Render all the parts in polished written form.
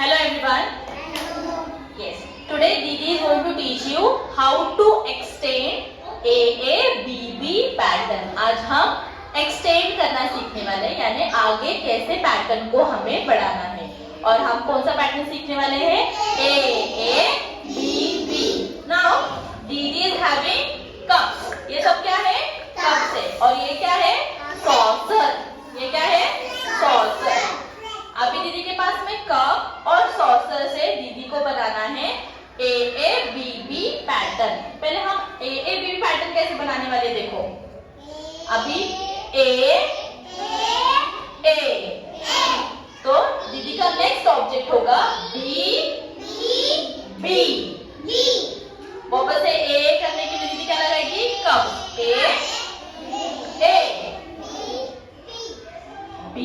Hello everyone. Yes. Today Didi is going to teach you how to extend AABB pattern. आज हम extend करना सीखने वाले हैं, यानी आगे कैसे पैटर्न को हमें बढ़ाना है। और हम कौन सा पैटर्न सीखने वाले हैं? AABB. Now Didi is having cups. ये सब क्या है? कप्स है। और ये क्या है? सॉसर. ये क्या है? सॉसर. अभी दीदी के पास में कप और सॉसर से दीदी को बनाना है AABB पैटर्न. पहले हम AABB पैटर्न कैसे बनाने वाले देखो. अभी A तो दीदी का नेक्स्ट ऑब्जेक्ट होगा B. वापस से A करने के लिए दीदी क्या लगाएगी? कप. A B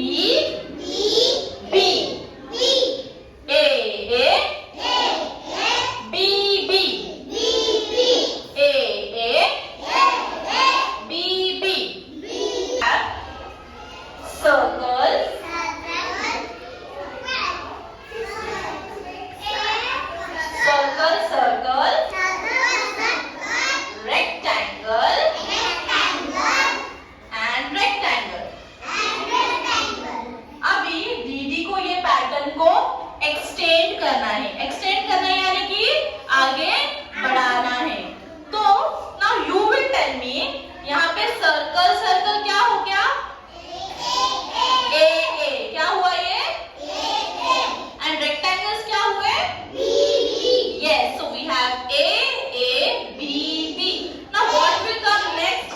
एक्सटेंड करना है यानी कि आगे बढ़ाना है. तो now you will tell me, यहाँ पे सर्कल क्या हो गया? A क्या हुआ ये? एंड रेक्टेंगल्स क्या हुए? Yes, so we have AABB. Now what will come next?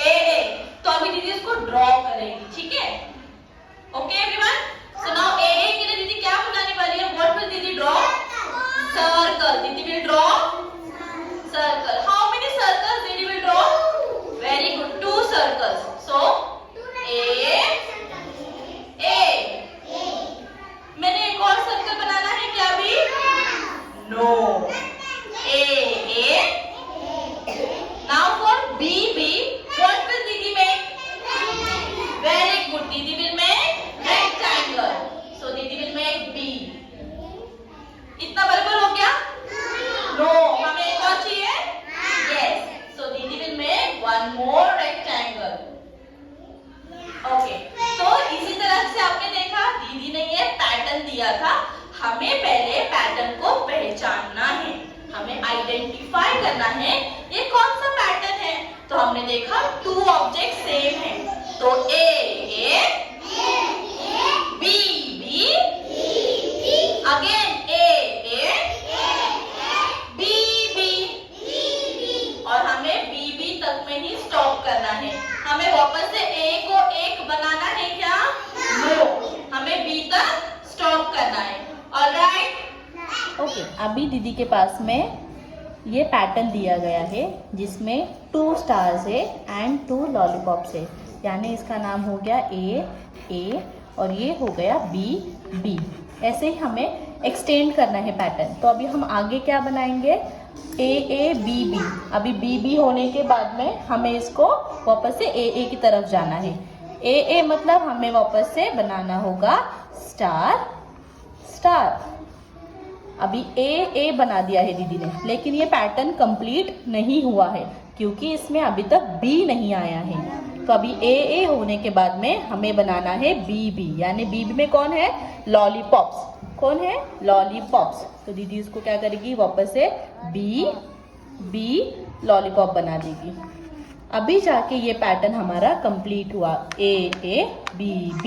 AA. तो अभी दीदी इसको ड्रॉ करेगी, ठीक है? Okay everyone. So now AA के लिए दीदी क्या बनाने वाली है? What will दीदी draw? Circle. दीदी will draw circle. How many circles दीदी will draw? Very good. 2 circles. So A. मैंने एक और सर्कल बनाना है क्या अभी? No. A. Now for BB, what will दीदी make? Very good. दीदी will make rectangle. So दीदी will make B. इतना बराबर हो गया? No. हमें एक और चाहिए? Yes. So दीदी will make one more rectangle. Okay. तो इसी तरह से आपने देखा, दीदी ने ये पैटर्न दिया था. हमें पहले पैटर्न को पहचानना है, हमें आइडेंटिफाई करना है ये कौन सा पैटर्न है. तो हमने देखा 2 ऑब्जेक्ट सेम है. तो A B again A B और हमें B तक में ही स्टॉप करना है. हमें वापस से A को एक बनाना है क्या? नो. हमें B तक स्टॉप करना है. ऑलराइट. ओके. अभी दीदी के पास में ये पैटर्न दिया गया है जिसमें 2 स्टार्स है एंड 2 लॉलीपॉप्स है, यानी इसका नाम हो गया A और ये हो गया B. ऐसे ही हमें एक्सटेंड करना है पैटर्न. तो अभी हम आगे क्या बनाएंगे? AABB. अभी BB होने के बाद में हमें इसको वापस से AA की तरफ जाना है. AA मतलब हमें वापस से बनाना होगा स्टार. अभी A बना दिया है दीदी ने, लेकिन ये पैटर्न कंप्लीट नहीं हुआ है क्योंकि इसमें अभी तक B नहीं आया है. तो अभी AA होने के बाद में हमें बनाना है BB, यानी BB में कौन है? लॉलीपॉप्स. कौन है? लॉलीपॉप्स. तो दीदी इसको क्या करेगी? वापस से B लॉलीपॉप बना देगी. अभी जाके ये पैटर्न हमारा कंप्लीट हुआ. AABB.